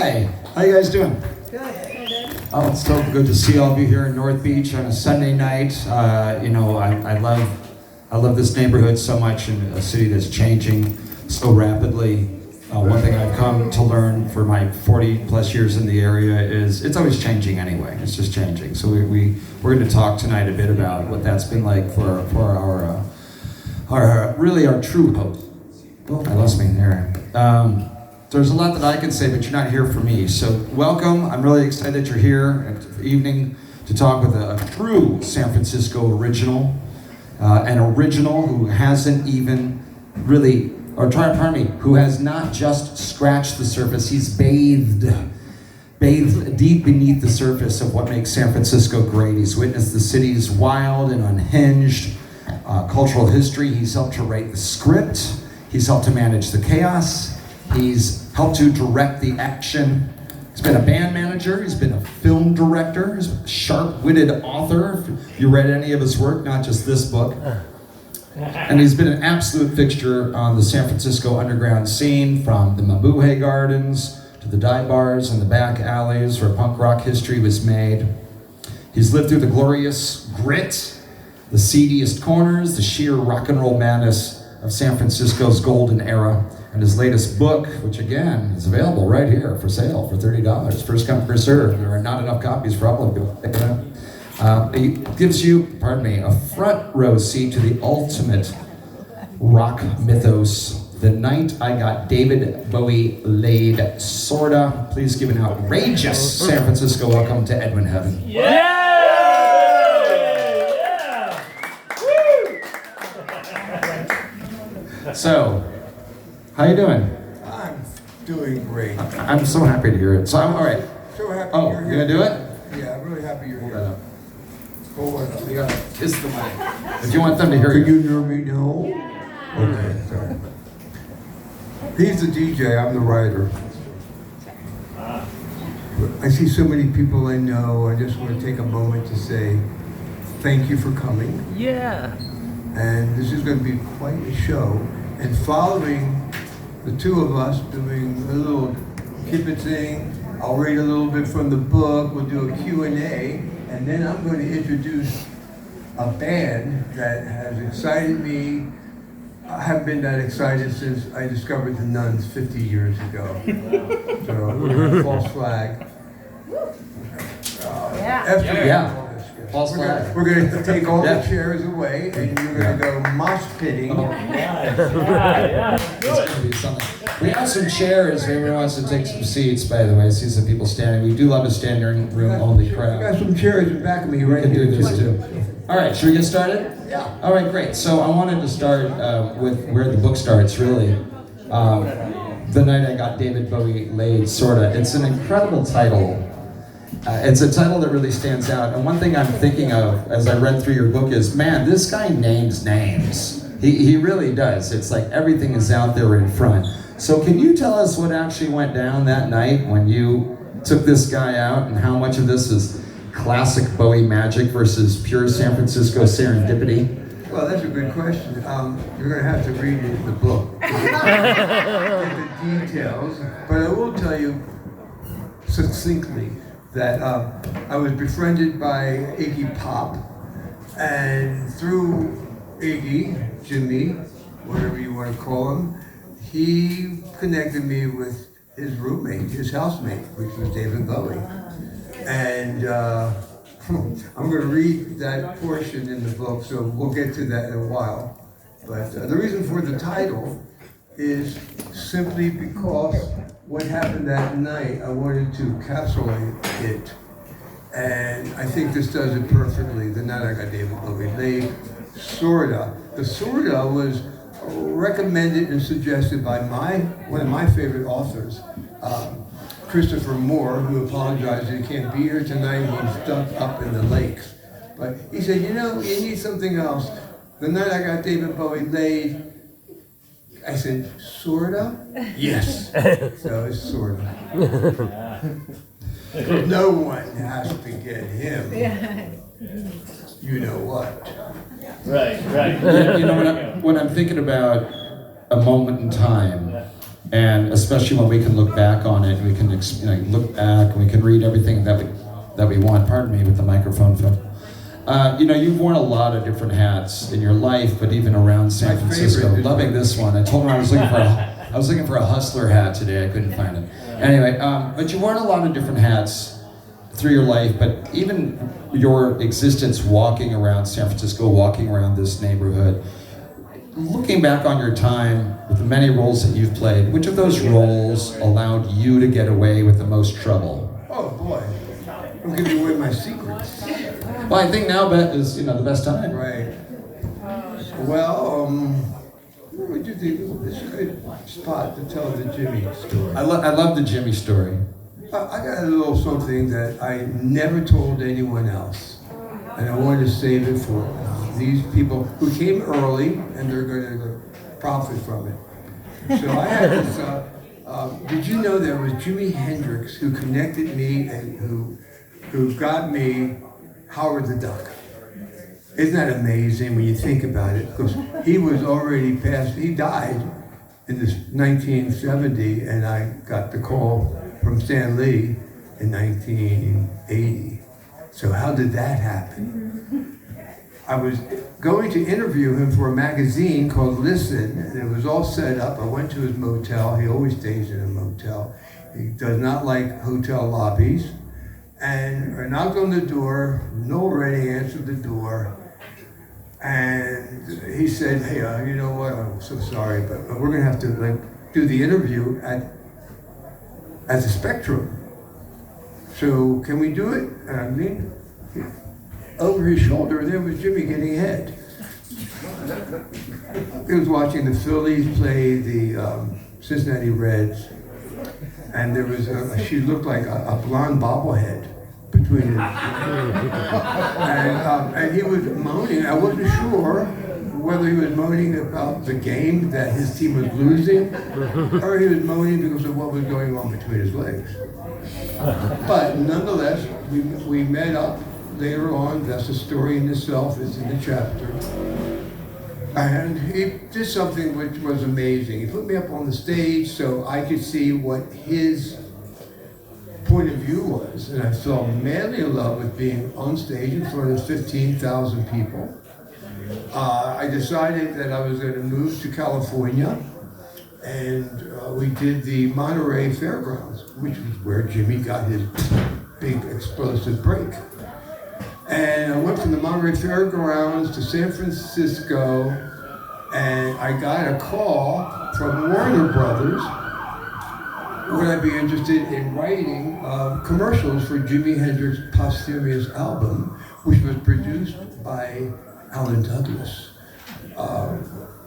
Hi, how you guys doing? Good. Oh, it's so good to see all of you here in North Beach on a Sunday night. I love this neighborhood so much, and a city that's changing so rapidly. One thing I've come to learn for my 40 plus years in the area is it's always changing anyway. It's just changing. So we're going to talk tonight a bit about what that's been like for our true hope. Oh, I lost me there. There's a lot that I can say, but you're not here for me. So welcome. I'm really excited that you're here this evening to talk with a true San Francisco original, an original who hasn't even really, who has not just scratched the surface. He's bathed deep beneath the surface of what makes San Francisco great. He's witnessed the city's wild and unhinged cultural history. He's helped to write the script. He's helped to manage the chaos. He's helped to direct the action. He's been a band manager. He's been a film director. He's a sharp-witted author. If you read any of his work, not just this book. And he's been an absolute fixture on the San Francisco underground scene, from the Bowie gardens to the dive bars and the back alleys where punk rock history was made. He's lived through the glorious grit, the seediest corners, the sheer rock and roll madness of San Francisco's golden era. And his latest book, which again is available right here for sale for $30. First come, first served. There are not enough copies for all of you. He gives you, a front row seat to the ultimate rock mythos. The night I got David Bowie laid, sorta. Please give an outrageous San Francisco welcome to Edwin Heaven. Yeah! So, how you doing? I'm doing great. I'm so happy to hear it. So I'm all right. So happy Oh, you're you here. gonna do it? Yeah, I'm really happy you're Hold here. that up. Hold on. You gotta kiss the mic. If you want them to hear Can you. you hear me now? Okay, sorry. He's the DJ, I'm the writer. I see so many people I know. I just want to take a moment to say thank you for coming. Yeah. And this is going to be quite a show. And following the two of us doing a little kibitzing, I'll read a little bit from the book, we'll do a Q&A, and then I'm going to introduce a band that has excited me. I haven't been that excited since I discovered the Nuns 50 years ago. So we're going to false flag. Yeah. False flag. We're going to take all the Yeah. chairs away, and you're going to go mosh pitting. Yeah. It's gonna be something. We have some chairs. If anyone wants to take some seats, by the way, I see some people standing. We do love a standing room only I got crowd. some chairs in back of me We right can here. do this too. All right, should we get started? Yeah. All right, great. So I wanted to start with where the book starts, really. The night I got David Bowie laid, sorta. It's an incredible title. It's a title that really stands out. And one thing I'm thinking of as I read through your book is, man, this guy names names. He really does. It's like everything is out there in front. So can you tell us what actually went down that night when you took this guy out, and how much of this is classic Bowie magic versus pure San Francisco serendipity? Well, that's a good question. You're going to have to read it in the book. Get the details. But I will tell you succinctly that I was befriended by Iggy Pop, and through Iggy, Jimmy, whatever you want to call him, he connected me with his roommate, his housemate, which was David Bowie. And I'm going to read that portion in the book, so we'll get to that in a while. But the reason for the title is simply because what happened that night, I wanted to encapsulate it. And I think this does it perfectly. The night I got David Bowie laid, sorta. The sorta was recommended and suggested by one of my favorite authors, Christopher Moore, who apologized that he can't be here tonight. He's stuck up in the lakes. But he said, you need something else. The night I got David Bowie laid, I said, sorta? Yes. So it's sorta. No one has to get him. You know what? Right. You know, when I'm thinking about a moment in time, And especially when we can look back on it, we can look back and we can read everything that we want. Pardon me with the microphone, Phil. You've worn a lot of different hats in your life, but even around San Francisco. Loving this one. I told him I was looking for a hustler hat today. I couldn't find it. Anyway, but you've worn a lot of different hats through your life, but even your existence walking around San Francisco, walking around this neighborhood. Looking back on your time with the many roles that you've played, which of those roles allowed you to get away with the most trouble? Oh boy, I'm giving away my secrets. Well, I think now is the best time. Right. Well, what would you think? This is a good spot to tell the Jimmy story. I love the Jimmy story. I got a little something that I never told anyone else, and I wanted to save it for these people who came early, and they're going to profit from it. So I had this, did you know there was Jimi Hendrix who connected me and who got me Howard the Duck? Isn't that amazing when you think about it? Because he was already past, he died in this 1970, and I got the call from Stan Lee in 1980. So how did that happen? I was going to interview him for a magazine called Listen, and it was all set up. I went to his motel. He always stays in a motel. He does not like hotel lobbies. And I knocked on the door. No ready answered the door. And he said, hey, you know what? I'm so sorry, but we're going to have to do the interview at the Spectrum. So can we do it? And I leaned over his shoulder, and there was Jimmy getting head. He was watching the Phillies play the Cincinnati Reds, and there was she looked like a blonde bobblehead between his. And he was moaning. I wasn't sure whether he was moaning about the game that his team was losing, or he was moaning because of what was going on between his legs. But nonetheless, we met up later on. That's a story in itself. It's in the chapter. And he did something which was amazing. He put me up on the stage so I could see what his point of view was. And I fell madly in love with being on stage in front of 15,000 people. I decided that I was going to move to California, and we did the Monterey Fairgrounds, which was where Jimmy got his big explosive break. And I went from the Monterey Fairgrounds to San Francisco, and I got a call from Warner Brothers. Would I be interested in writing commercials for Jimi Hendrix's posthumous album, which was produced by Alan Douglas.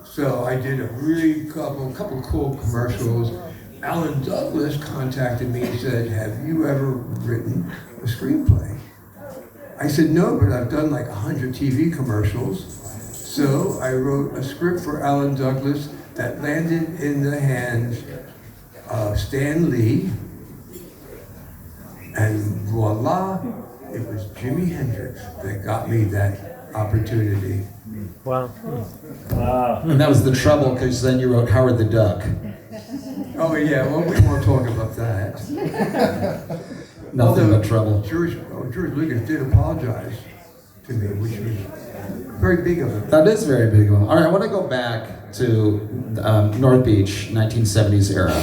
So I did a really couple cool commercials. Alan Douglas contacted me and said, have you ever written a screenplay? I said, no, but I've done like 100 TV commercials. So I wrote a script for Alan Douglas that landed in the hands of Stan Lee, and voila, it was Jimi Hendrix that got me that opportunity. Wow. Wow. And that was the trouble, because then you wrote Howard the Duck. Oh yeah, well we won't talk about that. Nothing but trouble. George Lucas did apologize to me, which was very big of him. That is very big of him. All right, I want to go back to North Beach, 1970s era,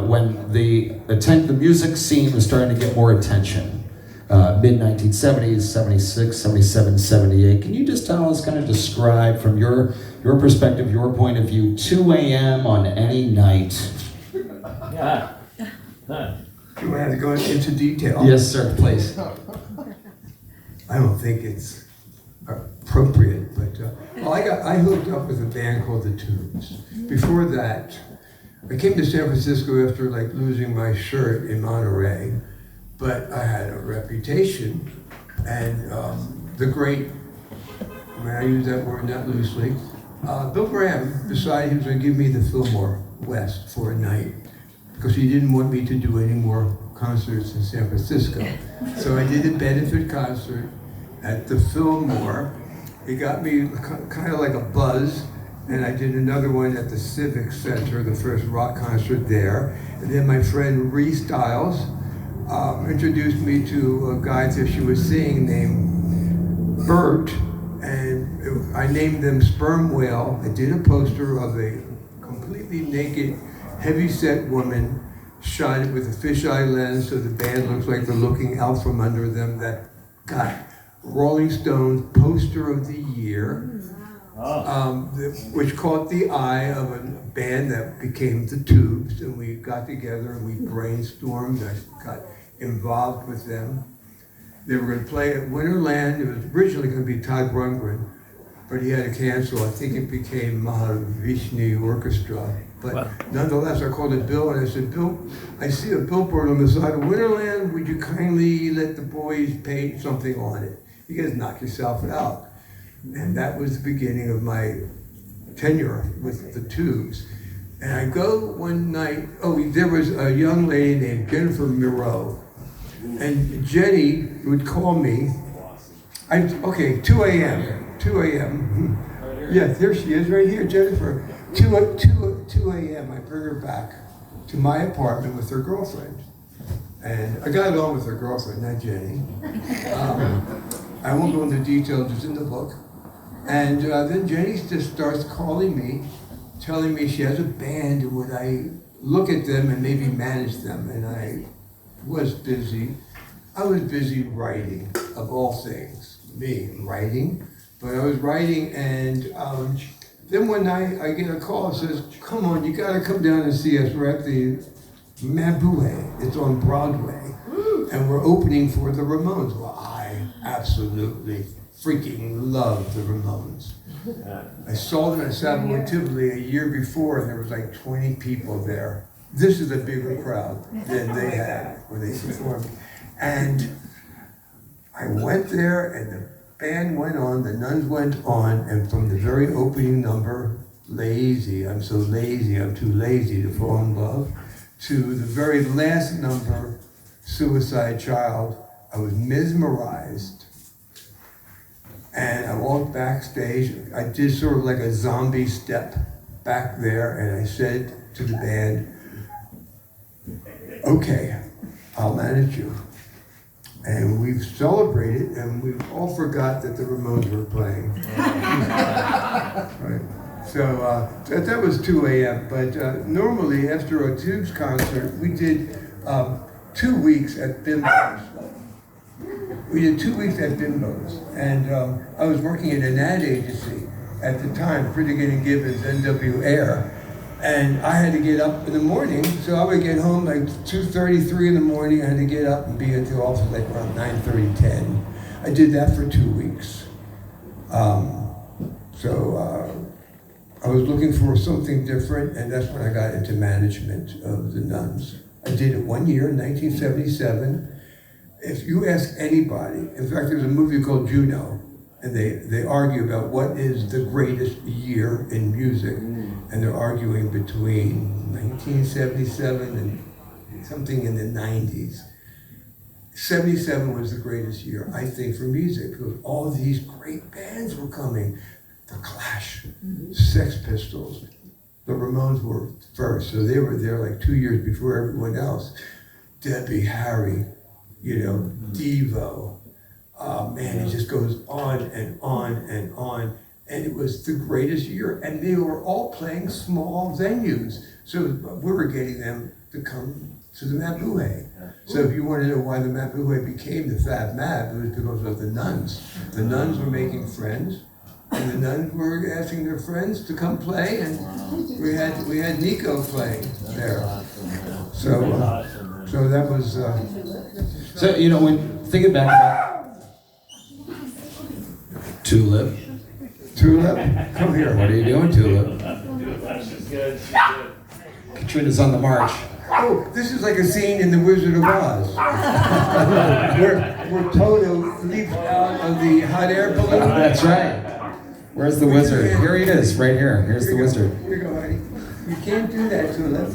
when the music scene was starting to get more attention. Mid-1970s, 76, 77, 78. Can you just tell us, kind of describe from your perspective, your point of view, 2 a.m. on any night? Yeah. Do I have to go into detail? Yes, sir, please. I don't think it's appropriate, but I hooked up with a band called The Tubes. Before that, I came to San Francisco after losing my shirt in Monterey, but I had a reputation, and the great, I use that word not loosely, Bill Graham decided he was going to give me the Fillmore West for a night, because he didn't want me to do any more concerts in San Francisco. So I did a benefit concert at the Fillmore. It got me kind of like a buzz, And I did another one at the Civic Center, the first rock concert there. And then my friend Ree Stiles introduced me to a guy that she was seeing named Bert, and I named them Sperm Whale. I did a poster of a completely naked, heavy-set woman, shot it with a fisheye lens so the band looks like they're looking out from under them. That got Rolling Stone Poster of the Year. Which caught the eye of a band that became the Tubes, and we got together and we brainstormed. I got involved with them. They were going to play at Winterland. It was originally going to be Todd Rundgren, but he had to cancel. I think it became Mahavishnu Orchestra. But nonetheless, I called it Bill, and I said, Bill, I see a billboard on the side of Winterland. Would you kindly let the boys paint something on it? You guys knock yourself out. And that was the beginning of my tenure with the Tubes. And I go one night, there was a young lady named Jennifer Moreau. And Jenny would call me, 2 a.m. Yeah, there she is right here, Jennifer. 2 a.m. I bring her back to my apartment with her girlfriend. And I got along with her girlfriend, not Jenny. I won't go into details, it's in the book. And then Jenny just starts calling me, telling me she has a band and would I look at them and maybe manage them. And I was busy. I was busy writing, of all things. Me, writing. But I was writing, and then one night I get a call that says, come on, you gotta come down and see us. We're at the Bowie. It's on Broadway. And we're opening for the Ramones. Well, I absolutely freaking love the Ramones. I saw them at Savoy Tivoli a year before, and there was like 20 people there. This is a bigger crowd than they had when they performed. And I went there, and the band went on, the Nuns went on, and from the very opening number, Lazy, I'm so lazy, I'm too lazy to fall in love, to the very last number, Suicide Child, I was mesmerized. And I walked backstage. I did sort of like a zombie step back there, and I said to the band, okay, I'll manage you. And we've celebrated, and we all forgot that the Ramones were playing. Right. So that was 2 a.m. But normally, after a Tubes concert, we did 2 weeks at Bimbo's. We did 2 weeks at Bimbo's, and I was working in an ad agency at the time, Pritikin & Gibbons, NW Air, and I had to get up in the morning, so I would get home like 2:30, 3 in the morning. I had to get up and be at the office like around 9:30, 10. I did that for 2 weeks. I was looking for something different, and that's when I got into management of the Nuns. I did it 1 year in 1977. If you ask anybody, in fact, there's a movie called Juno, and they argue about what is the greatest year in music, and they're arguing between 1977 and something in the 90s. 77 was the greatest year, I think, for music, because all of these great bands were coming. The Clash, Sex Pistols, the Ramones were first, so they were there like 2 years before everyone else. Debbie Harry, Devo. It just goes on and on and on. And it was the greatest year. And they were all playing small venues. So we were getting them to come to the Bowie. So if you want to know why the Bowie became the Fab Mab, it was because of the Nuns. The Nuns were making friends, and the Nuns were asking their friends to come play, and we had Nico playing there. So that was. So when thinking back about Tulip, come here. What are you doing, Tulip? She's good. Katrina's on the march. Oh, this is like a scene in The Wizard of Oz, where Toto leaps out of the hot air balloon. That's right. Where's the wizard? Here he is, right here. Here's the wizard. Here you go, honey. You can't do that, Tulip.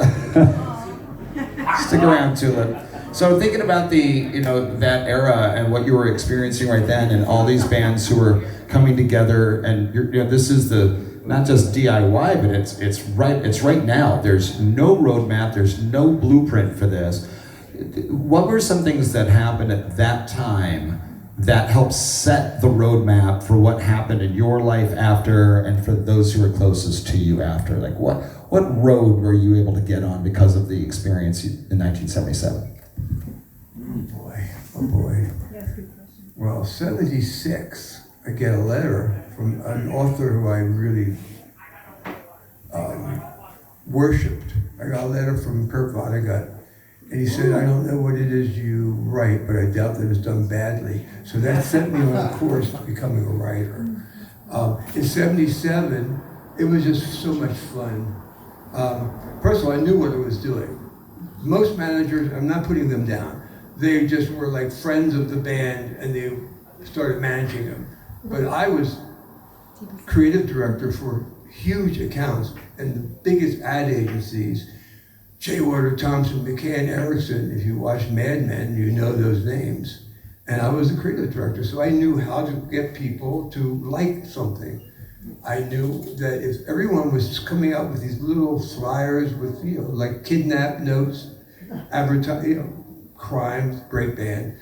Stick around, Tulip. So thinking about that era and what you were experiencing right then, and all these bands who were coming together, and this is the not just DIY, but it's right now. There's no roadmap, there's no blueprint for this. What were some things that happened at that time that helped set the roadmap for what happened in your life after, and for those who are closest to you after? Like what road were you able to get on because of the experience in 1977? Oh boy. Well, 76, I get a letter from an author who I really worshipped. I got a letter from Kurt Vonnegut, and he said, I don't know what it is you write, but I doubt that it's done badly. So that set me on a course to becoming a writer. In 77, it was just so much fun. First of all, I knew what I was doing. Most managers, I'm not putting them down, they just were like friends of the band and they started managing them. But I was creative director for huge accounts and the biggest ad agencies, J. Warder Thompson, McCann, Erickson. If you watch Mad Men, you know those names. And I was the creative director, so I knew how to get people to like something. I knew that if everyone was coming out with these little flyers with, like kidnap notes, advertise, crimes, great band,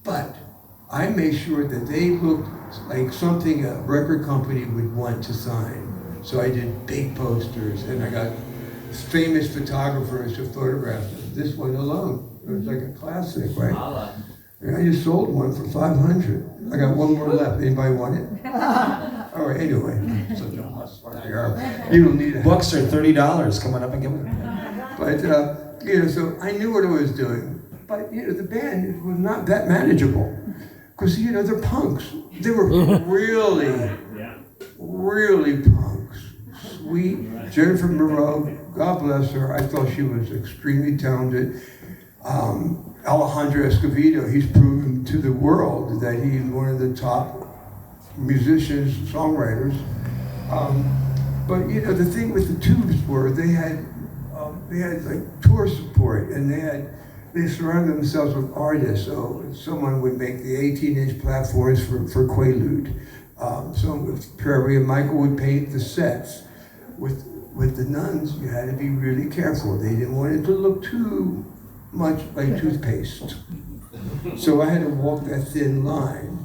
but I made sure that they looked like something a record company would want to sign. So I did big posters, and I got famous photographers to photograph them. This one alone, it was like a classic, right? And I just sold one for $500. I got one more left. Anybody want it? All right, anyway. Such a hustler. You don't need it. Books are $30. Come on up and get one. But, so I knew what I was doing. But, the band was not that manageable. Because, they're punks. They were really punks. Sweet. Jennifer Moreau, God bless her. I thought she was extremely talented. Alejandro Escovedo, he's proven to the world that he's one of the top musicians, songwriters. But the thing with the Tubes were they had like tour support, and they surrounded themselves with artists. So someone would make the 18-inch platforms for Quaalude. Someone with Prairie and Michael would paint the sets. With the Nuns, you had to be really careful. They didn't want it to look too much like toothpaste. So I had to walk that thin line.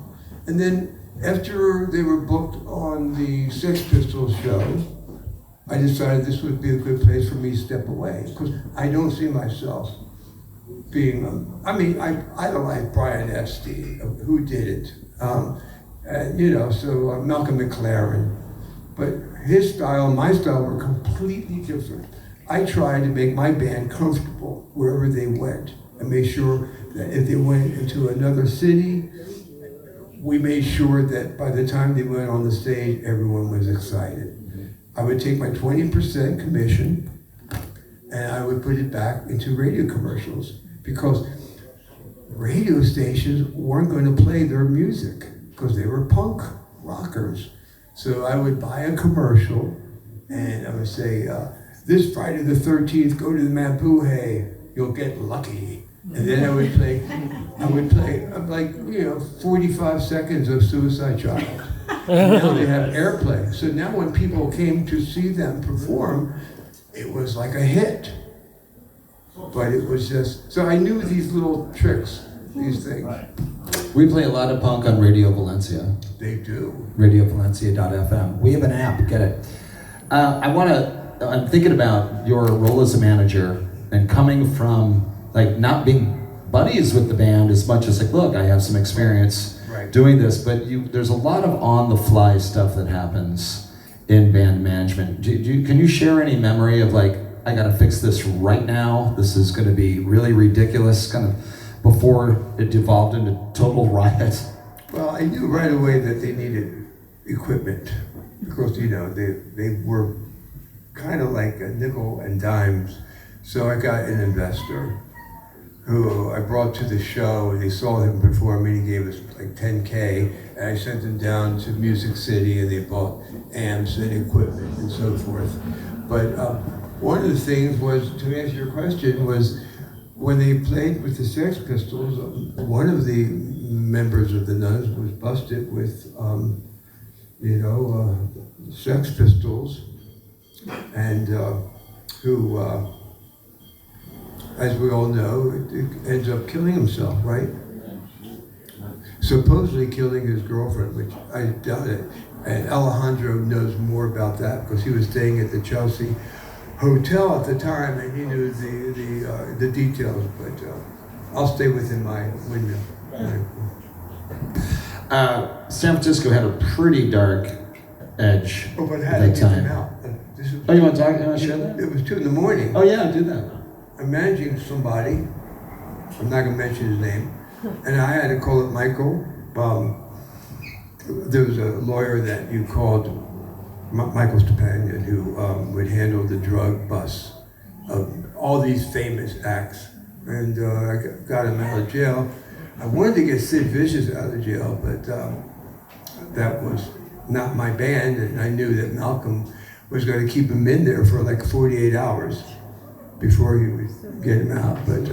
And then after they were booked on the Sex Pistols show, I decided this would be a good place for me to step away, because I don't see myself being, I idolize Brian Epstein, who did it, Malcolm McLaren, but his style and my style were completely different. I tried to make my band comfortable wherever they went and make sure that if they went into another city, we made sure that by the time they went on the stage, everyone was excited. I would take my 20% commission and I would put it back into radio commercials, because radio stations weren't going to play their music because they were punk rockers. So I would buy a commercial and I would say, this Friday the 13th, go to the Mapuche, you'll get lucky. And then I would play like 45 seconds of Suicide Child. And now they have airplay. So now when people came to see them perform, it was like a hit. But it was just, so I knew these little tricks, these things. Right. We play a lot of punk on Radio Valencia. They do. RadioValencia.fm. We have an app, get it. I'm thinking about your role as a manager and coming from not being buddies with the band as much as look, I have some experience doing this, but there's a lot of on-the-fly stuff that happens in band management. Can you share any memory of I gotta fix this right now, this is gonna be really ridiculous, kind of before it devolved into total riot? Well, I knew right away that they needed equipment, because they were kind of like a nickel and dimes. So I got an investor who I brought to the show, and they saw him perform, and he gave us $10K, and I sent them down to Music City, and they bought amps and equipment and so forth. But one of the things was, to answer your question, was when they played with the Sex Pistols, one of the members of the Nuns was busted with Sex Pistols, and who, as we all know, ends up killing himself, right? Supposedly killing his girlfriend, which I doubt it. And Alejandro knows more about that because he was staying at the Chelsea Hotel at the time, and he knew the details. But I'll stay within my windmill. San Francisco had a pretty dark edge But at how did that it get him time. out? Oh, you want to talk? You want to share that? It was 2 a.m. Oh yeah, do that. I'm managing somebody. I'm not going to mention his name. And I had to call it Michael. There was a lawyer that you called Michael Stepanian who would handle the drug busts of all these famous acts. And I got him out of jail. I wanted to get Sid Vicious out of jail, but that was not my band. And I knew that Malcolm was going to keep him in there for like 48 hours before he would get him out. But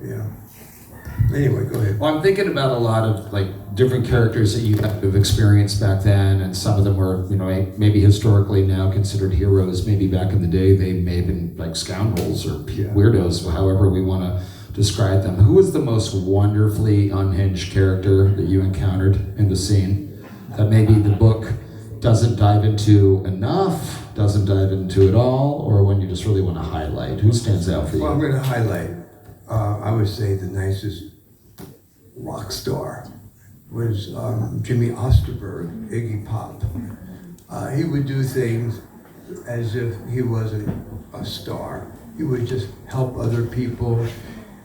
yeah. Anyway, go ahead. Well, I'm thinking about a lot of like different characters that you have experienced back then, and some of them were, maybe historically now considered heroes. Maybe back in the day they may have been like scoundrels or weirdos, however we want to describe them. Who was the most wonderfully unhinged character that you encountered in the scene that maybe the book doesn't dive into enough, doesn't dive into at all, or when you just really want to highlight? Who stands out for you? Well, I'm going to highlight. I would say the nicest rock star was Jimmy Osterberg, Iggy Pop. He would do things as if he wasn't a star. He would just help other people.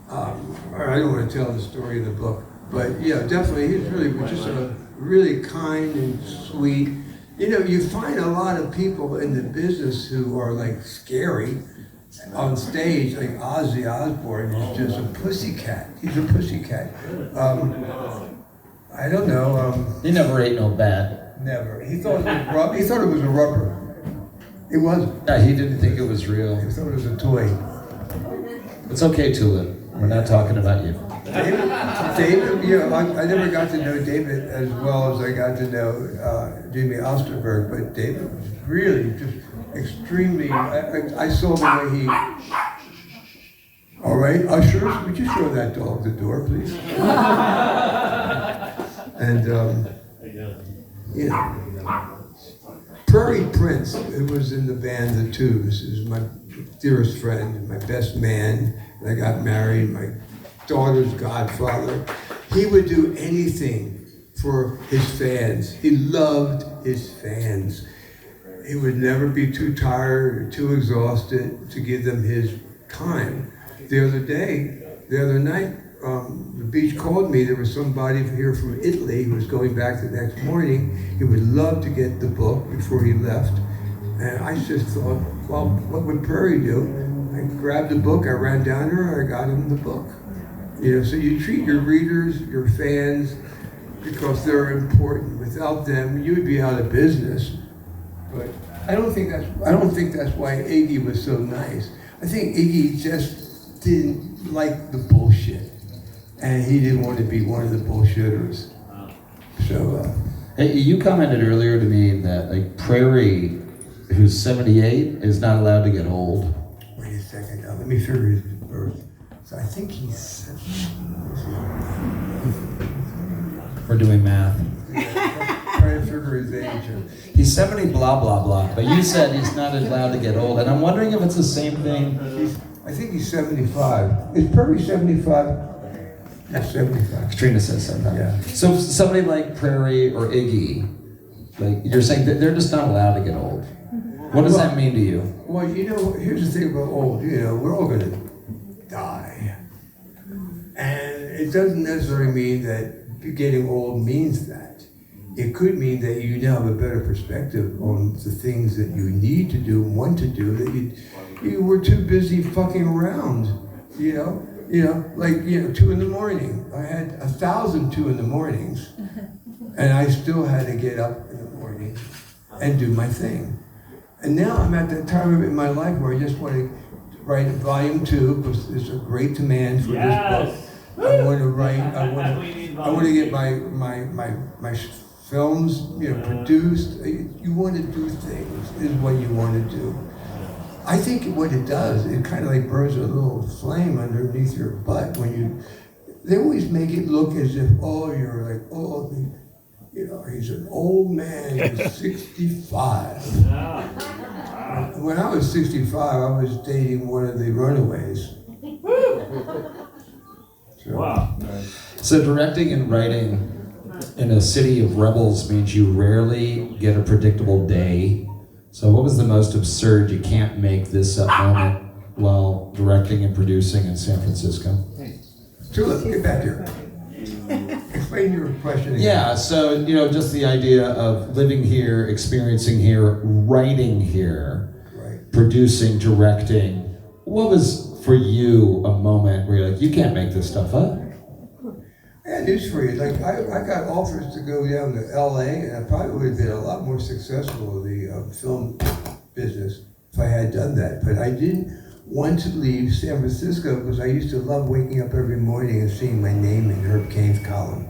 I don't want to tell the story of the book, but yeah, definitely he was just a really kind and sweet. You find a lot of people in the business who are like scary on stage, like Ozzy Osbourne is just a pussycat. He's a pussycat. I don't know. He never ate no bat. Never. He thought it was a rubber. It wasn't. Yeah, he didn't think it was real. He thought it was a toy. It's okay, Tulip. We're not talking about you. David, I never got to know David as well as I got to know Jimmy Osterberg, but David was really just extremely, I saw the way he, all right, ushers, would you show that dog the door, please? And, Prairie Prince, it was in the band The Tubes, is my dearest friend, my best man, and I got married, my daughter's godfather. He would do anything for his fans. He loved his fans. He would never be too tired or too exhausted to give them his time. The other night, the beach called me. There was somebody here from Italy who was going back the next morning. He would love to get the book before he left. And I just thought, well, what would Prairie do? I grabbed the book, I ran down there, I got him the book. So you treat your readers, your fans, because they're important. Without them, you would be out of business. But I don't think that's why Iggy was so nice. I think Iggy just didn't like the bullshit, and he didn't want to be one of the bullshitters. So, hey, you commented earlier to me that like Prairie, who's 78, is not allowed to get old. Wait a second. Let me figure his birth. So I think he's. We're doing math. Trying to figure his age. He's 70, blah, blah, blah. But you said he's not allowed to get old. And I'm wondering if it's the same thing. I think he's 75. Is Prairie 75? That's 75. Katrina says something. Yeah. So somebody like Prairie or Iggy, like you're saying that they're just not allowed to get old. What does that mean to you? Well, here's the thing about old. We're all going to die. And it doesn't necessarily mean that getting old means that. It could mean that you now have a better perspective on the things that you need to do and want to do, that you were too busy fucking around, like 2 in the morning. I had 1,000 2 in the mornings, and I still had to get up in the morning and do my thing. And now I'm at that time in my life where I just want to write volume 2, because there's a great demand for this book. I want to write. I want to get my films, produced. You want to do things is what you want to do. I think what it does, it kind of like burns a little flame underneath your butt when they always make it look as if, you're like, he's an old man, he's 65. When I was 65, I was dating one of the Runaways. Wow. So directing and writing in a city of rebels means you rarely get a predictable day. So what was the most absurd, you can't make this up moment while directing and producing in San Francisco? Tulip, get back here. Explain your question again. Yeah, so, just the idea of living here, experiencing here, writing here, Right. producing, directing. What was, for you, a moment where you're like, you can't make this stuff up? I had news for you. Like, I got offers to go down to LA, and I probably would have been a lot more successful in the film business if I had done that. But I didn't want to leave San Francisco because I used to love waking up every morning and seeing my name in Herb Cain's column.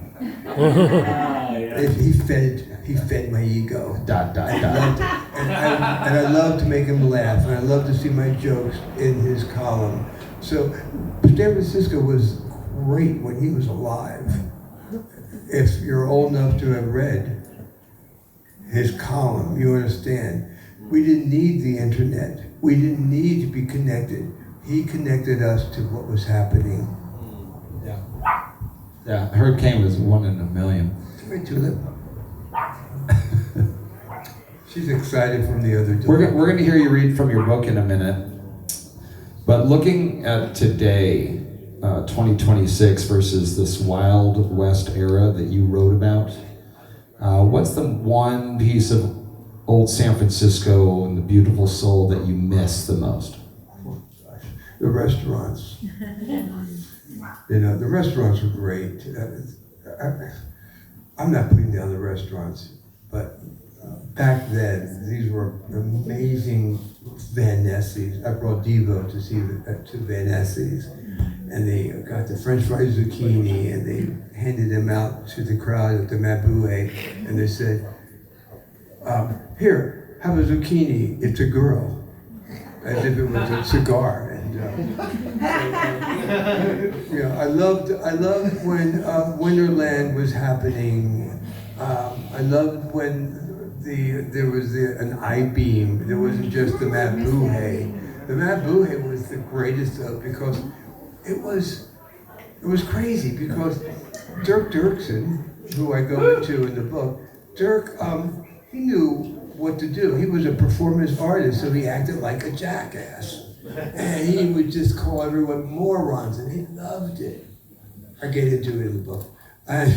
He fed my ego. Dot. And I loved to make him laugh, and I loved to see my jokes in his column. So San Francisco was great when he was alive. If you're old enough to have read his column, you understand. We didn't need the internet. We didn't need to be connected. He connected us to what was happening. Yeah, Herb Cain was 1 in a million. Right, Tulip. She's excited from the other day. We're going to hear you read from your book in a minute. But looking at today, 2026 versus this Wild West era that you wrote about, what's the one piece of old San Francisco and the beautiful soul that you miss the most? Oh, gosh. The restaurants. The restaurants were great. I'm not putting down the restaurants, but back then, these were amazing Van Nesses. I brought Devo to see to Van Nesses, and they got the French fries zucchini, and they handed them out to the crowd at the Bowie, and they said, here, have a zucchini, it's a girl, as if it was a cigar. And I loved when Winterland was happening. I loved when there was an I-beam. There wasn't just the Matt Bowie. The Matt Bowie was the greatest because it was crazy because Dirk Dirksen, who I go into in the book, Dirk, he knew what to do. He was a performance artist, so he acted like a jackass. And he would just call everyone morons, and he loved it. I get into it in the book. I'm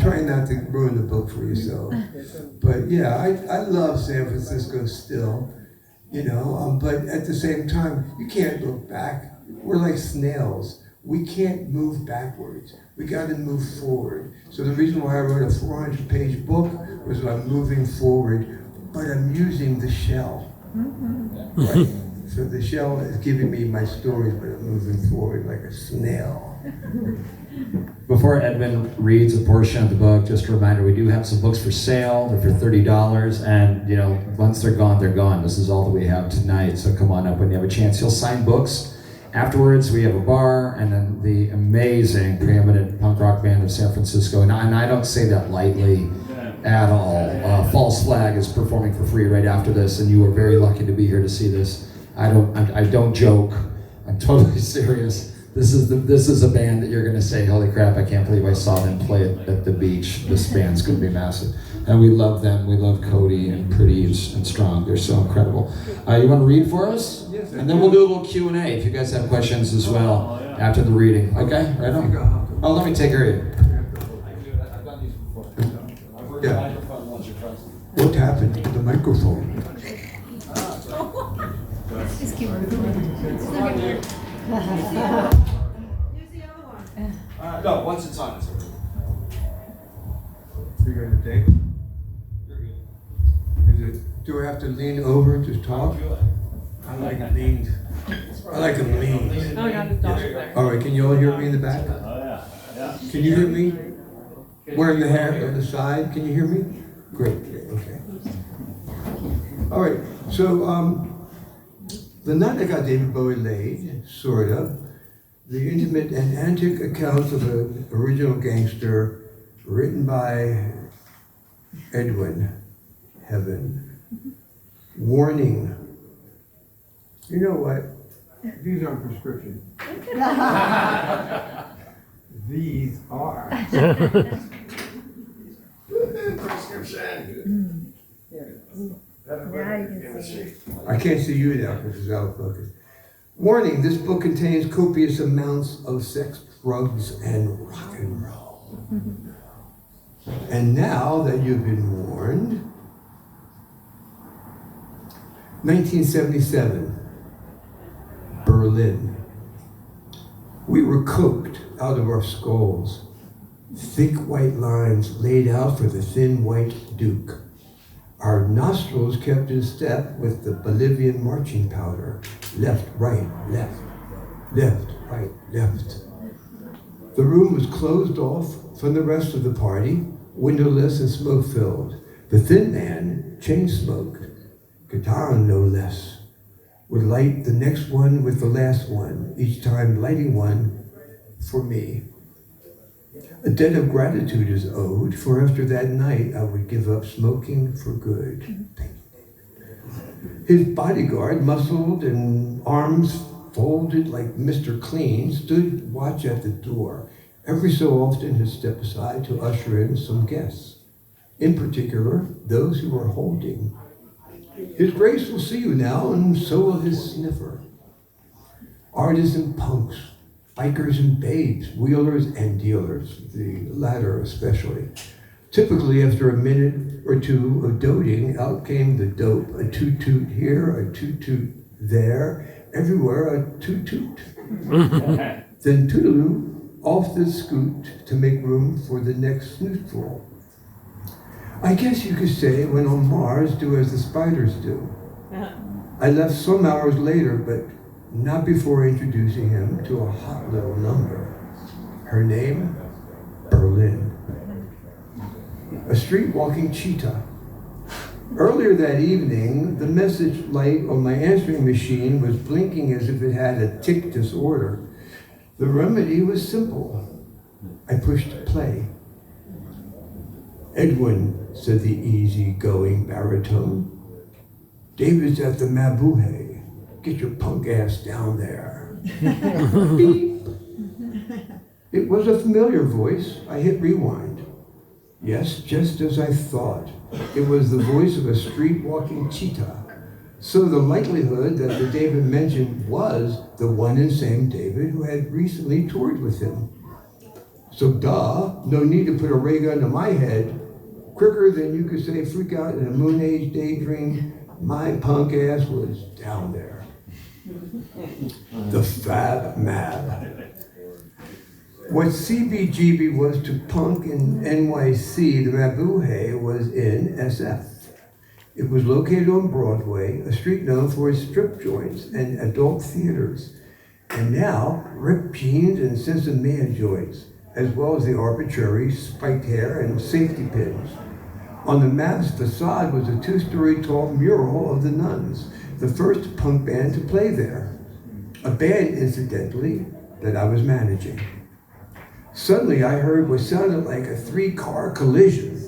trying not to ruin the book for yourself. But yeah, I love San Francisco still, but at the same time, you can't look back. We're like snails. We can't move backwards. We got to move forward. So the reason why I wrote a 400-page book was that I'm moving forward, but I'm using the shell. Right? So the shell is giving me my stories, but I'm moving forward like a snail. Before Edwin reads a portion of the book, just a reminder, we do have some books for sale. They're for $30, and once they're gone, they're gone. This is all that we have tonight, so come on up when you have a chance. You'll sign books. Afterwards, we have a bar, and then the amazing, preeminent punk rock band of San Francisco, and I don't say that lightly at all. False Flag is performing for free right after this, and you are very lucky to be here to see this. I don't joke. I'm totally serious. This is a band that you're going to say, holy crap, I can't believe I saw them play it at the beach. This band's going to be massive. And we love them. We love Cody and Pretty and Strong. They're so incredible. You want to read for us? Yes. And then we'll do a little Q&A if you guys have questions as well after the reading. Okay? Right on. Oh, let me take care of you. I've done these before. I've worked Yeah. on microphone once or twice. What happened to the microphone? Just keep recording. No, once it's on, it's over. You're gonna take? Do I have to lean over to talk? I like them leaned. I like them leaned. Oh, God, his daughter's there. All right, can you all hear me in the back? Oh, yeah. Can you hear me? Wearing the hat on the side. Can you hear me? Great. Okay. All right. So the night I got David Bowie laid, sorta, the intimate and antic account of an original gangster written by Edwin Heaven. Warning. You know what? These aren't prescription. These are. Prescription. Now you can see. I can't see you now because it's out of focus. Warning, this book contains copious amounts of sex, drugs, and rock and roll. And now that you've been warned, 1977, Berlin. We were coked out of our skulls, thick white lines laid out for the thin white duke. Our nostrils kept in step with the Bolivian marching powder. Left, right, left, left, right, left. The room was closed off from the rest of the party, windowless and smoke-filled. The thin man, chain-smoked, guitar no less, would light the next one with the last one, each time lighting one for me. A debt of gratitude is owed, for after that night I would give up smoking for good. His bodyguard, muscled and arms folded like Mr. Clean, stood watch at the door. Every so often he'd step aside to usher in some guests, in particular those who were holding. His Grace will see you now, and so will his sniffer. Artists and punks, bikers and babes, wheelers and dealers, the latter especially. Typically, after a minute or two of doting, out came the dope, a toot-toot here, a toot-toot there, everywhere a toot-toot. Then toodaloo, off the scoot to make room for the next snootful. I guess you could say when on Mars, do as the spiders do. I left some hours later, but not before introducing him to a hot little number. Her name, Berlin. A street-walking cheetah. Earlier that evening, the message light on my answering machine was blinking as if it had a tick disorder. The remedy was simple. I pushed play. "Edwin," said the easy-going baritone, "David's at the Mabuhay. Get your punk ass down there." Beep. It was a familiar voice. I hit rewind. Yes, just as I thought. It was the voice of a street-walking cheetah. So the likelihood that the David mentioned was the one and same David who had recently toured with him. So no need to put a ray gun to my head. Quicker than you could say freak out in a moon age daydream, my punk ass was down there. The Fab Mab. What CBGB was to punk in NYC, the Mabuhay was in SF. It was located on Broadway, a street known for its strip joints and adult theaters, and now ripped jeans and sense of man joints, as well as the arbitrary spiked hair and safety pins. On the Mav's facade was a 2-story tall mural of the Nuns, the first punk band to play there. A band, incidentally, that I was managing. Suddenly I heard what sounded like a 3-car collision.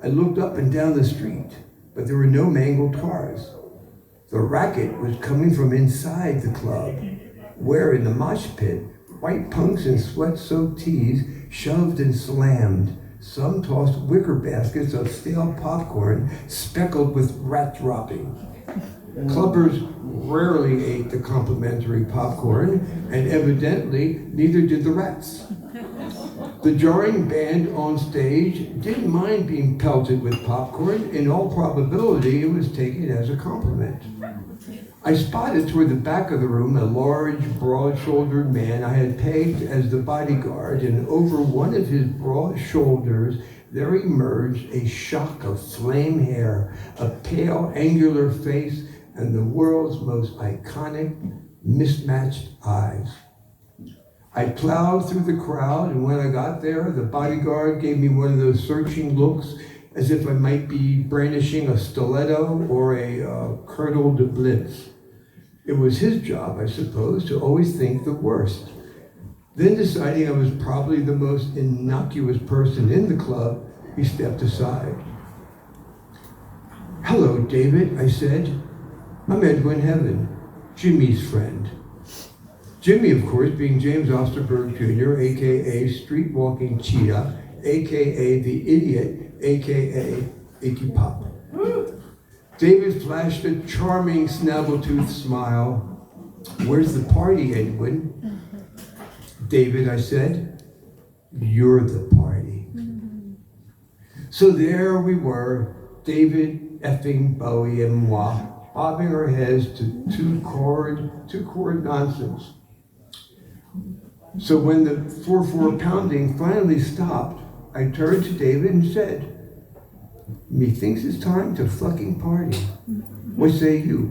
I looked up and down the street, but there were no mangled cars. The racket was coming from inside the club, where in the mosh pit, white punks in sweat-soaked tees shoved and slammed. Some tossed wicker baskets of stale popcorn speckled with rat dropping. Clubbers rarely ate the complimentary popcorn, and evidently neither did the rats. The jarring band on stage didn't mind being pelted with popcorn. In all probability, it was taken as a compliment. I spotted toward the back of the room a large, broad-shouldered man I had pegged as the bodyguard, and over one of his broad shoulders there emerged a shock of flame hair, a pale, angular face, and the world's most iconic, mismatched eyes. I plowed through the crowd, and when I got there, the bodyguard gave me one of those searching looks as if I might be brandishing a stiletto or a Colonel de Blitz. It was his job, I suppose, to always think the worst. Then, deciding I was probably the most innocuous person in the club, he stepped aside. "Hello, David," I said. "I'm Edwin Heaven, Jimmy's friend." Jimmy, of course, being James Osterberg Jr., a.k.a. Street Walking Cheetah, a.k.a. The Idiot, a.k.a. Iggy Pop. David flashed a charming snaggletooth smile. "Where's the party, Edwin?" "David," I said, "you're the party." So there we were, David effing Bowie and moi, bobbing our heads to two-chord nonsense. So when the 4/4 pounding finally stopped, I turned to David and said, "Methinks it's time to fucking party. What say you?"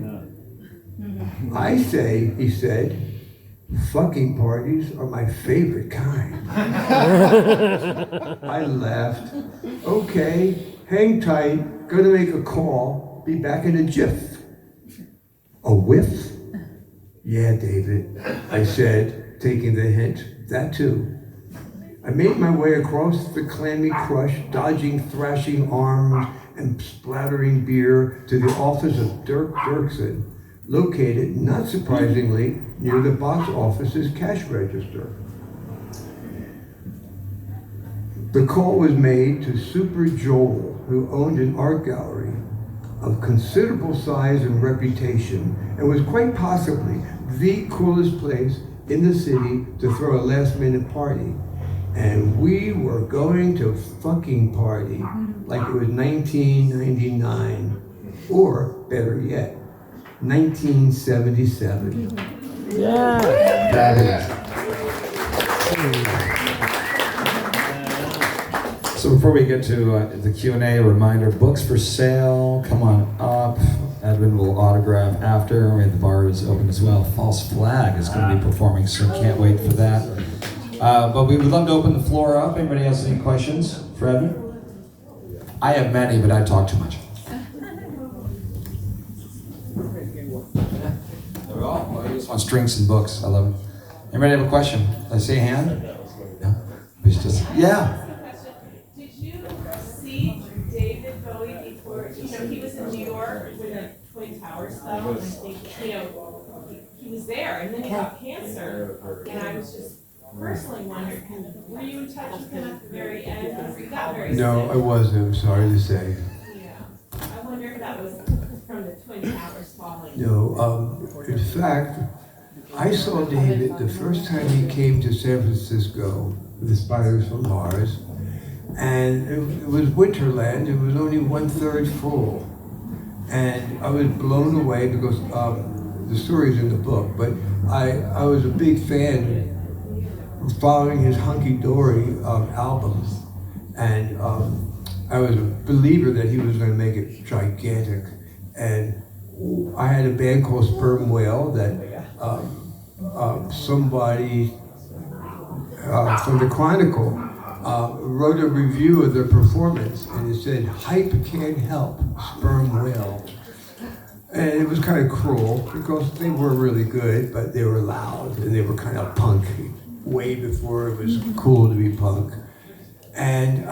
"I say," he said, "fucking parties are my favorite kind." I laughed. "Okay, hang tight, gonna make a call, be back in a jiff." "A whiff?" "Yeah, David," I said, taking the hint. "That too." I made my way across the clammy crush, dodging thrashing arms and splattering beer to the office of Dirk Dirksen, located, not surprisingly, near the box office's cash register. The call was made to Super Joel, who owned an art gallery of considerable size and reputation, and was quite possibly the coolest place in the city to throw a last-minute party. And we were going to fucking party like it was 1999, or better yet, 1977. Yeah. Fabulous. So before we get to the Q&A, a reminder, books for sale, come on up. Edwin will autograph after. The bar is open as well. False Flag is going to be performing soon. Can't wait for that. But we would love to open the floor up. Anybody has any questions for Edwin? I have many, but I talk too much. There we go. Well, he just wants drinks and books. I love it. Anybody have a question? Did I see a hand? No? It's just, yeah. Did you see David Bowie before? He was in New York when the Twin Towers fell, and I think, he was there, and then he got cancer. And I was just personally wondering, were you in touch with him at the very end? Because he got very No, sick. I wasn't, I'm sorry to say. Yeah. I wonder if that was from the Twin Towers falling. No, in fact, I saw David the first time he came to San Francisco with the Spiders from Mars, and it was Winterland. It was only 1/3 full, and I was blown away because the story's in the book. But I was a big fan following his Hunky Dory albums, and I was a believer that he was going to make it gigantic. And I had a band called Sperm Whale that somebody from the Chronicle wrote a review of their performance, and it said, "Hype can't help, Sperm Whale." And it was kind of cruel because they were really good, but they were loud and they were kind of punk way before it was cool to be punk. And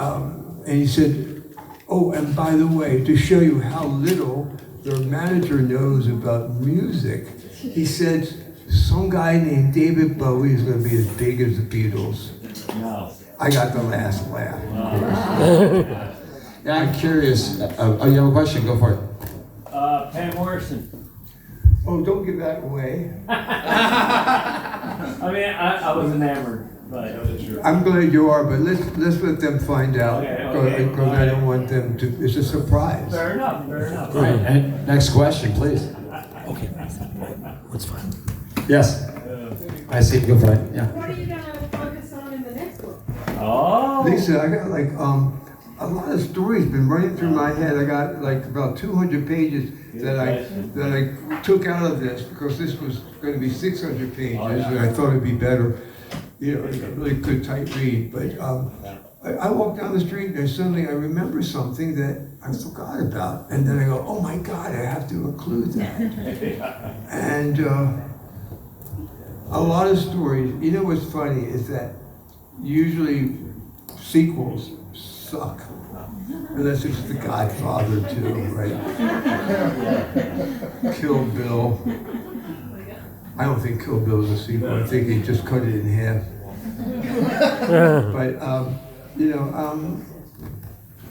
he said, "Oh, and by the way, to show you how little their manager knows about music," he said, "some guy named David Bowie is going to be as big as the Beatles." No. I got the last laugh. Yeah, I'm curious. Oh, you have a question? Go for it. Pam Morrison. Oh, don't give that away. I mean, I was enamored, but I'm glad you are, but let's let them find out, Okay. because I don't want them to. It's a surprise. fair enough, fair enough. Great. And next question, please. Okay, that's fine. Yes. I see. Go for it. Yeah. What are you going to focus on in the next book? Oh. Lisa, I got like a lot of stories been running through my head. I got like about 200 pages that I took out of this because this was going to be 600 pages, and I thought it'd be better It's a really good, tight read. But I walk down the street and suddenly I remember something that I forgot about. And then I go, oh my God, I have to include that. And a lot of stories, what's funny is that usually sequels suck. Unless it's The Godfather too, right? Kill Bill. I don't think Kill Bill is a sequel. I think he just cut it in half. But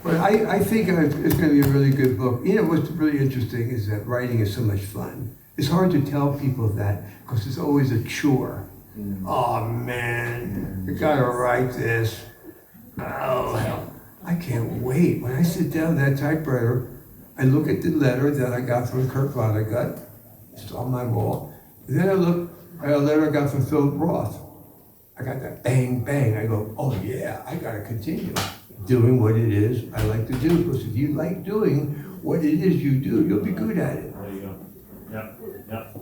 but I think it's going to be a really good book. What's really interesting is that writing is so much fun. It's hard to tell people that because it's always a chore. Oh man, you gotta write this. Oh hell, I can't wait. When I sit down at that typewriter, I look at the letter that I got from Kurt Vonnegut. It's on my wall. And then I look at a letter I got from Philip Roth. I got that bang, bang. I go, oh yeah, I gotta continue doing what it is I like to do. Because if you like doing what it is you do, you'll be good at it. There you go. Yep.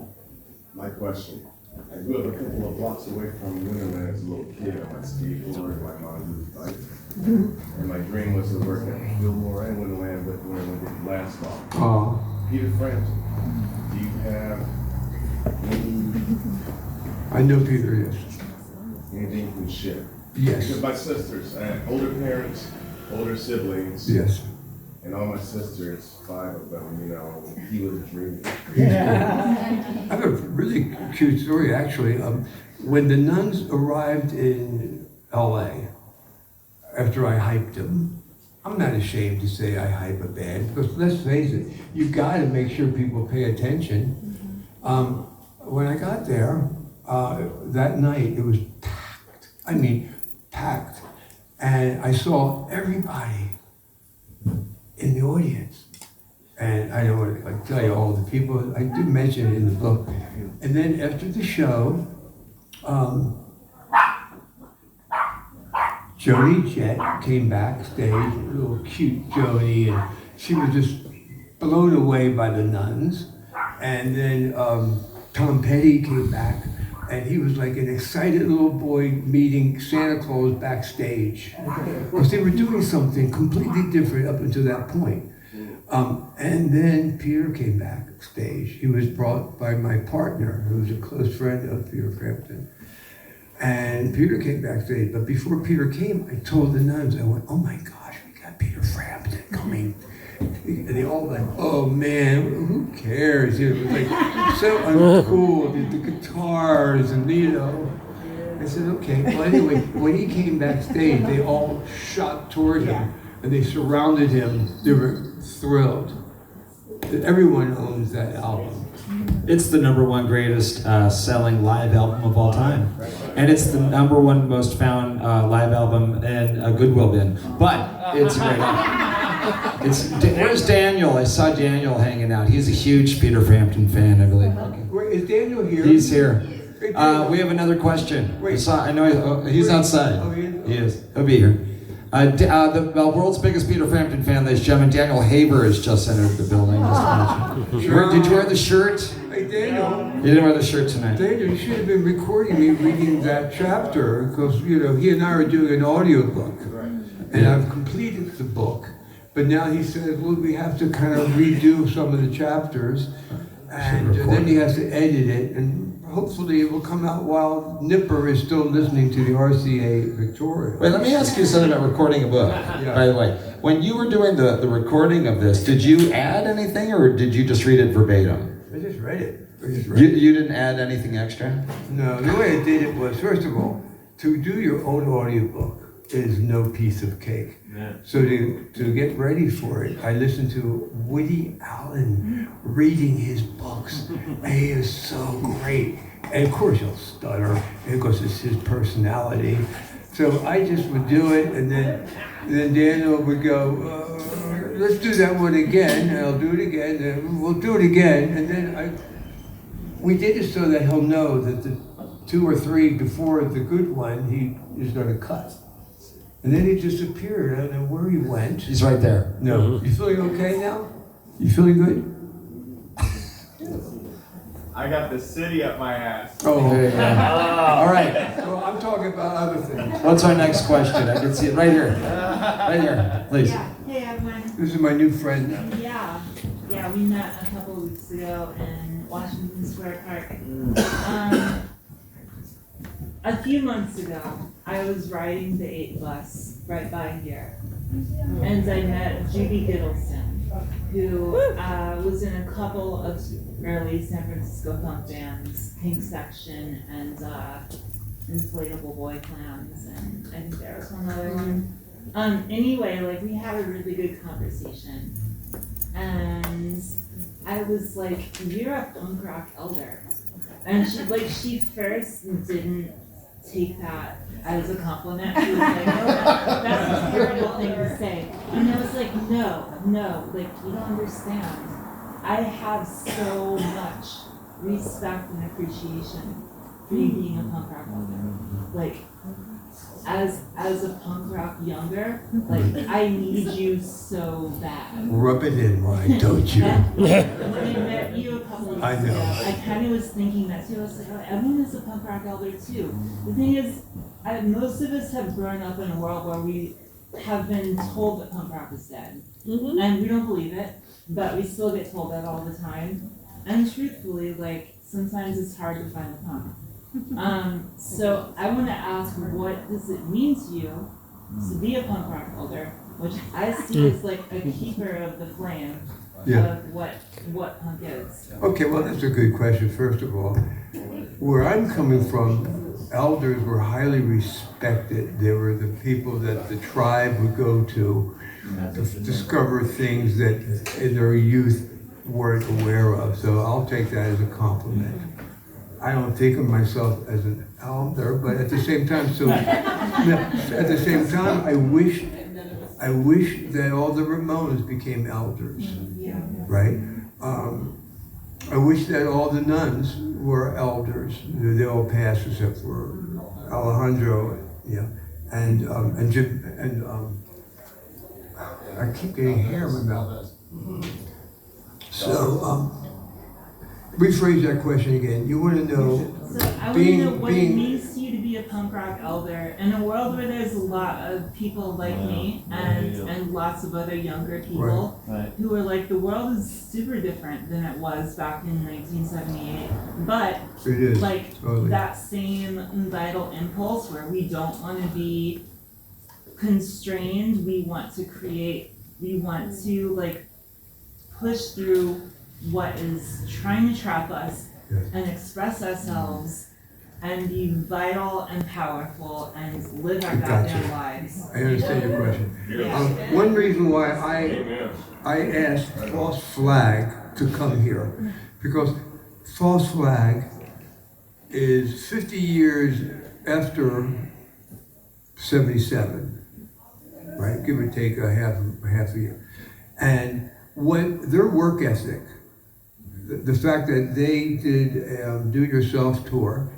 My question. I grew up a couple of blocks away from Winterland as a little kid on my skateboard, my mom used bike. And my dream was to work at Fillmore and Winterland, but Winterland didn't last long. Oh. Peter Frampton, do you have I know Peter, yes. anything you can share? Yes. Because my sisters, I had older parents, older siblings, Yes. and all my sisters, 5 of them, he was dreaming. I have a really cute story, actually. When the nuns arrived in LA, after I hyped them, I'm not ashamed to say I hype a band, because let's face it, you gotta make sure people pay attention. When I got there, that night, it was packed. I mean, packed. And I saw everybody in the audience. And I don't want to tell you all the people, I do mention it in the book. And then after the show, Joni Jett came backstage, little cute Joni, and she was just blown away by the nuns. And then Tom Petty came back, and he was like an excited little boy meeting Santa Claus backstage. Because they were doing something completely different up until that point. And then Peter came backstage. He was brought by my partner, who was a close friend of Peter Frampton. And Peter came backstage, but before Peter came, I told the nuns, I went, oh my gosh, we got Peter Frampton coming. And they all went, oh man, who cares? It was like so uncool, the guitars and I said, okay. Well anyway, when he came backstage, they all shot toward him and they surrounded him. They were thrilled. Everyone owns that album. It's the #1 greatest selling live album of all time. And it's the #1 most found live album in a Goodwill bin. But it's a great album. Where's Daniel? I saw Daniel hanging out. He's a huge Peter Frampton fan, I believe. Wait, is Daniel here? He's here. We have another question. Wait. I know he's outside. Oh, he is? He is. He'll be here. The world's biggest Peter Frampton fan, ladies and gentlemen, Daniel Haber has just entered the building. Did you wear the shirt? Hey, Daniel. You didn't wear the shirt tonight. Daniel, you should have been recording me reading that chapter, because, he and I are doing an audiobook. And I've completed the book. But now he said, well, we have to kind of redo some of the chapters. And then he has to edit it. And hopefully it will come out while Nipper is still listening to the RCA Victoria. Wait, let me ask you something about recording a book, by the way. When you were doing the recording of this, did you add anything or did you just read it verbatim? I just read it. You didn't add anything extra? No, the way I did it was, first of all, to do your own audiobook is no piece of cake. Yeah. So to get ready for it, I listened to Woody Allen reading his books. And he is so great. And of course he'll stutter because it's his personality. So I just would do it, and then Daniel would go, let's do that one again, and I'll do it again, and we'll do it again. And then we did it so that he'll know that the 2 or 3 before the good one, he is going to cut. And then he disappeared. I don't know where he went. He's right there. No. You feeling okay now? You feeling good? I got the city up my ass. Oh, All right. So I'm talking talk about other things. What's our next question? I can see it right here. Right here, please. Yeah, hey Edwin. This is my new friend. Yeah, we met a couple of weeks ago in Washington Square Park. A few months ago, I was riding the 8 bus right by here, and I met Judy Gittleson, who was in a couple of early San Francisco funk bands, Pink Section and Inflatable Boy Clams, and I think there was one other one. Anyway, like we had a really good conversation, and I was like, "You're a punk rock elder," and she first didn't take that as a compliment. She was like, "No, that's a terrible thing to say," and I was like, "No, like you don't understand. I have so much respect and appreciation for you being a punk rock elder. Like, as a punk rock younger, like I need you so bad." Rub it in, why don't you? And when I met you a couple of I weeks know. ago, I kind of was thinking that too. I was like, "Oh, Edwin is a punk rock elder too." The thing is, most of us have grown up in a world where we have been told that punk rock is dead, and we don't believe it, but we still get told that all the time. And truthfully, like sometimes it's hard to find the punk. So I want to ask, what does it mean to you to be a punk rock elder, which I see as like a keeper of the flame of what punk is? Okay, well, that's a good question, first of all. Where I'm coming from, elders were highly respected. They were the people that the tribe would go to discover things that in their youth weren't aware of. So I'll take that as a compliment. I don't think of myself as an elder, but at the same time, I wish that all the Ramones became elders, right? I wish that all the nuns were elders. They all passed except for Alejandro, and Jim, and I keep getting hair in my mouth. So, rephrase that question again. You want to know? So I want to know what it means to you to be a punk rock elder in a world where there's a lot of people like me and lots of other younger people who are like, the world is super different than it was back in 1978. But It is, like totally. that same vital impulse where we don't want to be constrained, we want to create, we want to like push through what is trying to trap us and express ourselves and be vital and powerful and live our goddamn lives. I understand your question. Yeah. One reason why I asked False Flag to come here, because False Flag is 50 years after 77, right? Give or take a half a year. And what their work ethic, the fact that they did do-it-yourself tour,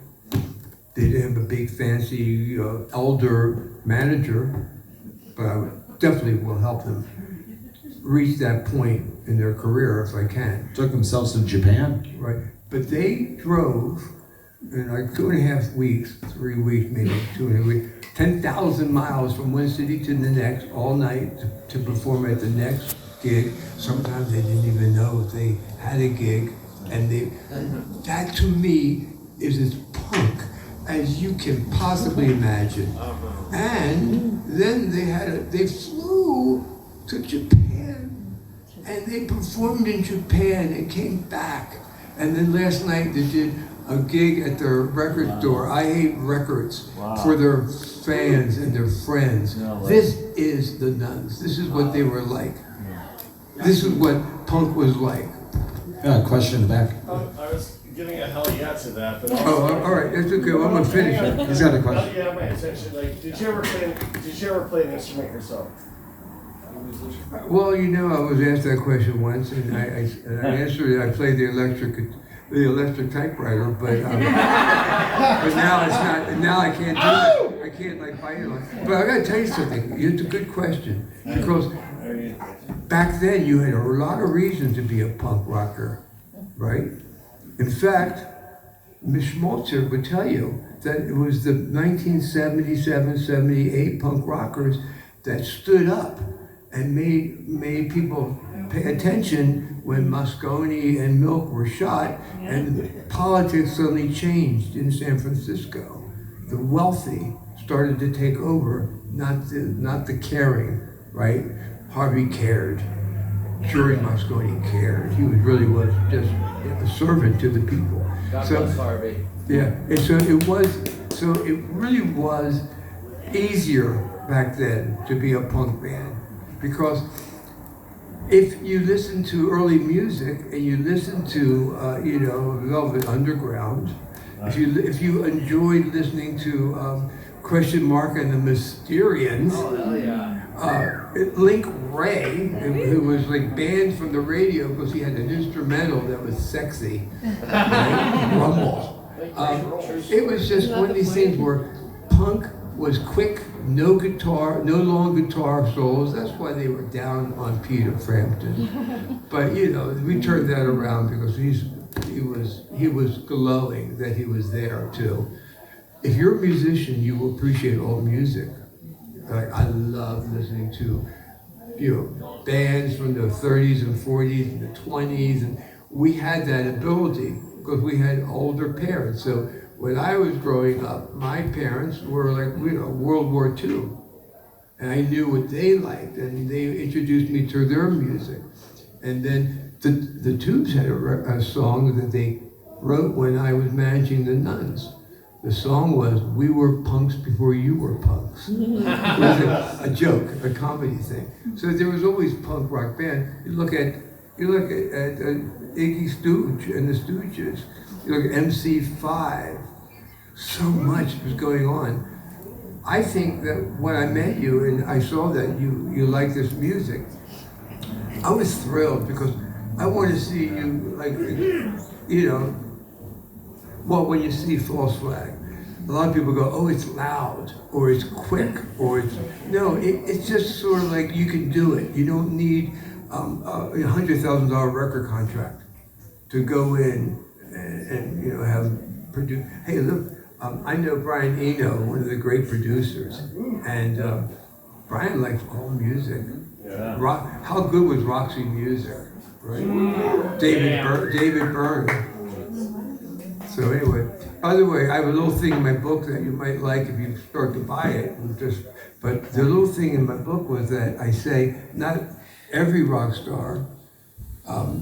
they didn't have a big fancy elder manager, but I definitely will help them reach that point in their career if I can. Took themselves to Japan. Right, but they drove in like 2.5 weeks, 3 weeks maybe, 2.5 weeks, 10,000 miles from one city to the next, all night to perform at the next gig. Sometimes they didn't even know if they had a gig, and that to me is as punk as you can possibly imagine. And then they flew to Japan, and they performed in Japan and came back. And then last night they did a gig at their record store, I Hate Records, for their fans and their friends. This is the Nuns. This is what they were like. This is what punk was like. Yeah, question in the back. I was giving a hell yeah to that, but Oh, all right, that's okay. Well, I'm gonna finish it. He's got a question. Yeah, my attention. Like, did you ever play an instrument yourself? Well, I was asked that question once, and I answered it. I played the electric typewriter, but now it's not. Now I can't do it. I can't like bite it on. But I gotta tell you something. It's a good question, because back then you had a lot of reason to be a punk rocker, right? In fact, Ms. Schmaltzer would tell you that it was the 1977, 78 punk rockers that stood up and made people pay attention when Moscone and Milk were shot, and politics suddenly changed in San Francisco. The wealthy started to take over, not the caring, right? Harvey cared. George Moscone cared. He was just a servant to the people. God bless Harvey. Yeah, and so it really was easier back then to be a punk band, because if you listen to early music and you listen to Velvet Underground, if you enjoyed listening to Question Mark and the Mysterians, Oh, hell yeah. Link Ray, who was like banned from the radio because he had an instrumental that was sexy, right? Rumble. It was just one of these things where punk was quick, no long guitar solos. That's why they were down on Peter Frampton. But we turned that around because he was glowing that he was there too. If you're a musician, you will appreciate all music. Like, I love listening to bands from the 30s and 40s and the 20s, and we had that ability because we had older parents. So when I was growing up, my parents were like, World War II. And I knew what they liked, and they introduced me to their music. And then the Tubes had a song that they wrote when I was managing the Nuns. The song was, "We were punks before you were punks." It was a joke, a comedy thing. So there was always punk rock band. You look at Iggy Stooge and the Stooges. You look at MC5. So much was going on. I think that when I met you and I saw that you like this music, I was thrilled because I want to see you when you see False Flag. A lot of people go, oh, it's loud, or it's quick, or it's just sort of like you can do it. You don't need a $100,000 record contract to go in and have produce. Hey, look, I know Brian Eno, one of the great producers, and Brian likes all music. Yeah. How good was Roxy Music, right? David Byrne. So anyway, by the way, I have a little thing in my book that you might like if you start to buy it. But the little thing in my book was that I say not every rock star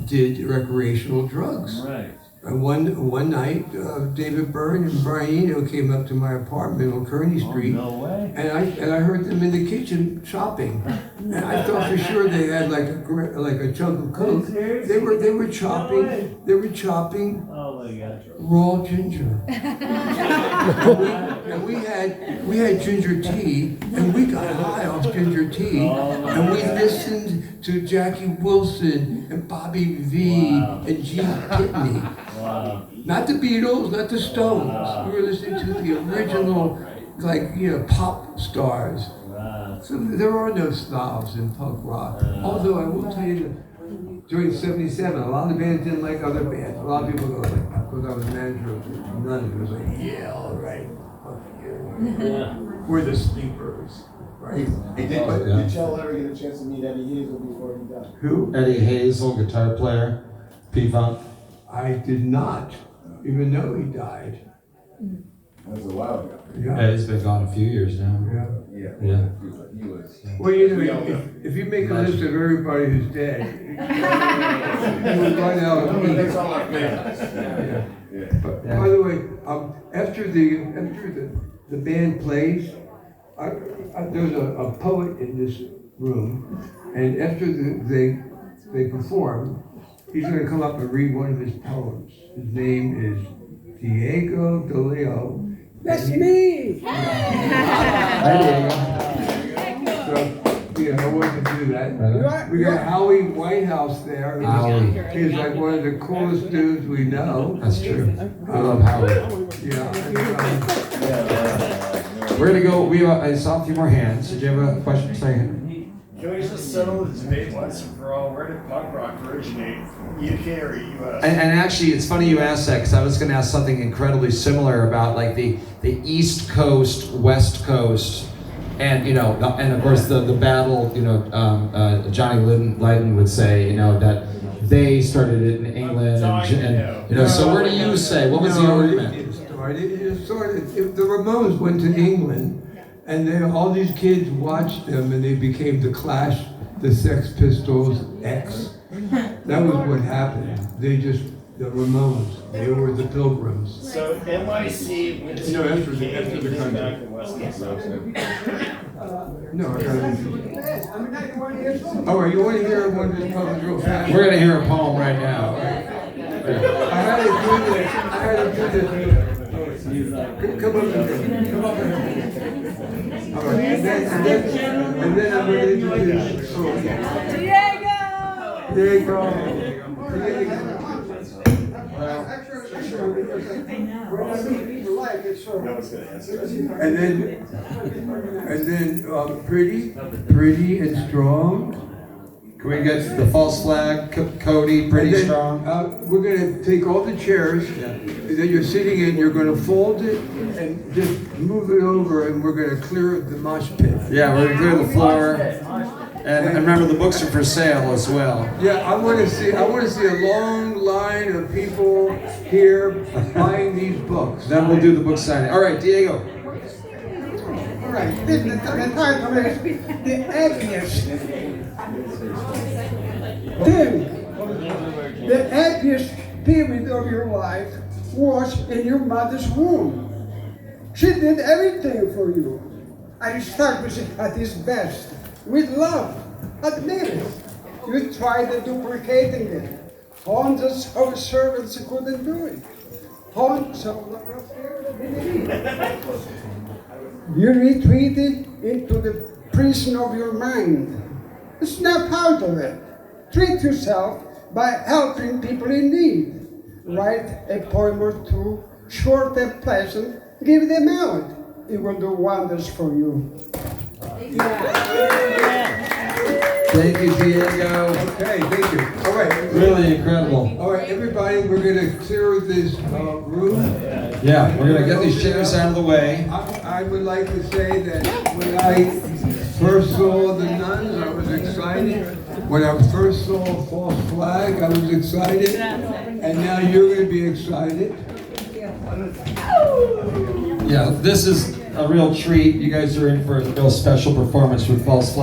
did recreational drugs. Right. And one night, David Byrne and Brian Eno came up to my apartment on Kearney Street, No way. and I heard them in the kitchen chopping, and I thought for sure they had like a chunk of coke. They were chopping. They were chopping Oh my God. raw ginger. And we had ginger tea, and we got high off ginger tea, and we listened to Jackie Wilson and Bobby V and Gene Pitney. Wow. Not the Beatles, not the Stones. We were listening to the original, pop stars. Wow. So there are no snobs in punk rock. Although I will tell you that during '77, a lot of bands didn't like other bands. A lot of people go like, because I was manager of None, it was like, yeah, all right, fuck you. Yeah. We're the sleepers, right? Hey, did y'all ever get a chance to meet Eddie Hazel before he died? Who? Eddie Hazel, guitar player, P-Funk. I did not even know he died. That was a while ago. Yeah, he's been gone a few years now. Yeah. Yeah. He was. Well, if you make a list of everybody who's dead, you will find out. That's all I know. Yeah. But by the way, after the band plays, there's a poet in this room, and after they perform, he's going to come up and read one of his poems. His name is Diego De Leo. That's me! Hi, So, I wanted to do that. We got Howie Whitehouse there. Howie. He's like one of the coolest dudes we know. That's true. I love Howie. Yeah. We're gonna go. I saw a few more hands. Did you have a question? Say. Can we just settle the debate once and for all. Where did punk rock originate? UK or US? And actually, it's funny you asked that because I was going to ask something incredibly similar about like the East Coast, West Coast, and and of course the battle. Johnny Lydon would say that they started it in England, and so where do you say? What was the argument? The Ramones went to England, and then all these kids watched them, and they became the Clash, the Sex Pistols, X. That was what happened. The Ramones, they were the Pilgrims. So NYC went to after the came country. back in West Coast. No, I gotta. Oh, you want to hear one of the poems real fast? We're going to hear a poem right now. I had to do this. Come up here. All right, and then I'm going to introduce. Diego. And then pretty and strong. Can we get the false flag, Cody, pretty And then, strong? We're going to take all the chairs that you're sitting in, you're going to fold it and just move it over, and we're going to clear the mosh pit. Yeah, we're going to clear the floor. And remember, the books are for sale as well. Yeah, I want to see a long line of people here buying these books. Then we'll do the book signing. All right, Diego. All right, the title is The Happiest Thing. The happiest period of your life was in your mother's womb. She did everything for you. Aristocracy at its best. With love, admit it. You tried duplicating it. Hundreds of servants couldn't do it. Hundreds of you retreated into the prison of your mind. Snap out of it. Treat yourself by helping people in need. Write a poem or two, short and pleasant, give them out. It will do wonders for you. Thank you, Diego. Okay, thank you. All right. Really incredible. All right, everybody, we're going to clear this room. Yeah, we're going to get these chairs out of the way. I would like to say that when I first saw the nuns, I was excited. When I first saw False Flag, I was excited. And now you're going to be excited. Yeah, this is a real treat. You guys are in for a real special performance with False Flag.